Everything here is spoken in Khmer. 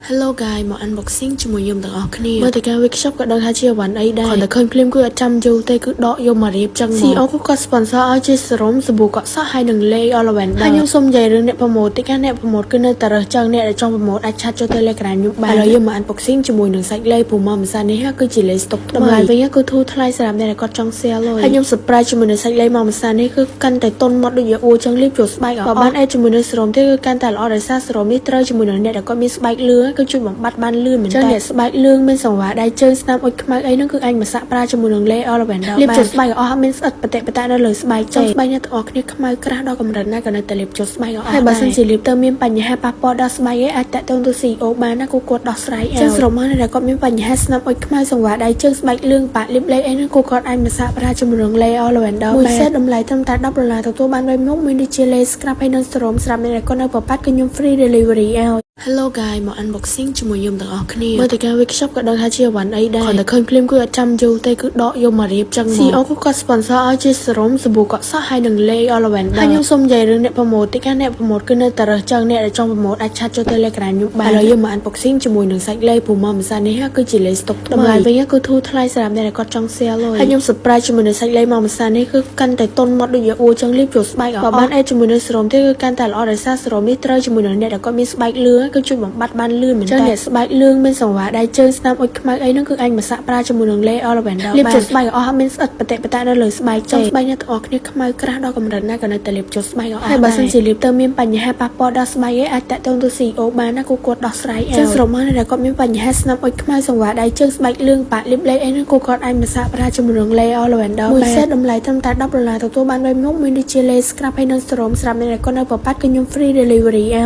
Hello guys មក unboxing ជាមួយខ្ញុំទាំងអស់គ្នាមើលទៅការ workshop ក៏ដឹងថាជាវ៉ាន់អីដែរគាត់តែឃើញភ្លាមគឺអត់ចាំយូរទេគឺដកយកមករៀបចឹង CEO គាត់ sponsor ឲ្យជា serum សាប៊ូកក់សក់ហើយនឹង Lay Lavender ហើយខ្ញុំសូមនិយាយរឿងអ្នក promote តិចណាអ្នក promote គឺនៅតែរើសចឹងអ្នកដែលចង់ promote អាចឆាត់ចូល Telegram ខ្ញុំបានឥឡូវយើងមក unboxing ជាមួយនឹងសាច់ Lay ព្រោះមកម្សិលនេះគឺជា Lay stock តម្លៃវិញគឺធូរថ្លៃសម្រាប់អ្នកដែលគាត់ចង់ sale ហើយខ្ញុំ surprise ជាមួយនឹងសាច់ Lay មកម្សិលនេះគឺកាន់តែទន់មកដូចជាអួរចឹងលាបចូលស្បែកអត់បានអេជាមួយនឹង serum ទេគឺកាន់តែល្អដោយសារ serum នេះត្រូវជាមួយនឹងអ្នកដែលគាត់មានស្បែកលឿងគឺជួយបំបត្តិបានលឿនមែនតើអ្នកស្បែកលឿងមានសង្វារដៃជើងស្នាមអុចខ្មៅអីហ្នឹងគឺអាចមកសាក់ប្រើជាមួយនឹង Lay Lavender លាបចូលស្បែកអស់មានស្អិតបតិបតានៅលើស្បែកចឹងស្បែកអ្នកទាំងអស់គ្នាខ្មៅក្រាស់ដល់កម្រិតណាក៏នៅតែលាបចូលស្បែកអស់ហើយបើសិនជាលាបទៅមានបញ្ហាប៉ះពាល់ដល់ស្បែកឯងអាចតាក់ទងទៅ CEO បានណាគាត់ដោះស្រាយចឹងស្រមមកដែលគាត់មានបញ្ហាស្នាមអុចខ្មៅសង្វារដៃជើងស្បែកលឿងប៉ាលាប Lay អីហ្នឹងគាត់អាចមកសាក់ប្រើជាមួយនឹង Lay Lavender មួយសេតតម្លៃត្រឹមតែ$10ទទួលបាន3មុខមានដូចជា Lay Scrub ហើយនិង serum សម្រាប់អ្នកដែលគាត់នៅប្រប៉ាត់គឺខ្ញុំ free delivery ឲ្យ Hello guys មក unboxing ជាមួយខ្ញុំទាំងអស់គ្នាមើលទៅការ workshop ក៏ដឹងថាជាវ៉ាន់អីដែរគាត់តែឃើញភ្លាមគឺអត់ចាំយូរទេគឺដកយកមករៀបចឹង CEO គាត់ sponsor ឲ្យជា serum សាប៊ូកក់សក់ហើយនឹង Lay Lavender ហើយខ្ញុំសូមនិយាយរឿងអ្នក promote តិចណាអ្នក promote គឺនៅតែរើសចឹងអ្នកដែលចង់ promote អាចឆាត់ចូល Telegram ខ្ញុំបានឥឡូវយើងមក unboxing ជាមួយនឹងសាច់ Lay ព្រោះមកម្សិលនេះគឺជា Lay stock តម្លៃវិញគឺធូរថ្លៃសម្រាប់អ្នកដែលគាត់ចង់ sale ហើយខ្ញុំ surprise ជាមួយនឹងសាច់ Lay មកម្សិលនេះគឺកាន់តែទន់មកដូចជាអួរចឹងលាបចូលស្បែកអត់បានអេជាមួយនឹង serum ទេគឺកាន់តែល្អដោយសារ serum នេះត្រូវជាមួយនឹងអ្នកដែលគាត់មានស្បែកលឿងគឺជួយបំបត្តិបានលឿនមែនតើអ្នកស្បែកលឿងមានសង្វារដៃជើងស្នាមអុចខ្មៅអីហ្នឹងគឺអាចមកសាក់ប្រើជាមួយនឹង Lay Lavender លាបចូលស្បែកអស់មានស្អិតបតិបតានៅលើស្បែកចឹងស្បែកអ្នកទាំងអស់គ្នាខ្មៅក្រាស់ដល់កម្រិតណាក៏នៅតែលាបចូលស្បែកអស់ហើយបើសិនជាលាបទៅមានបញ្ហាប៉ះពាល់ដល់ស្បែកឯងអាចតាក់ទងទៅ CEO បានណាគាត់ដោះស្រាយឲ្យចឹងស្រមមកដែលគាត់មានបញ្ហាស្នាមអុចខ្មៅសង្វារដៃជើងស្បែកលឿងប៉ាលាប Lay អីហ្នឹងគាត់អាចមកសាក់ប្រើជាមួយនឹង Lay Lavender មួយសេតតម្លៃត្រឹមតែ$10ទទួលបាន3មុខមានដូចជា Lay Scrub ហើយនិង serum សម្រាប់អ្នកដែលគាត់នៅប្រប៉ាត់គឺខ្ញុំ free delivery ឲ្យ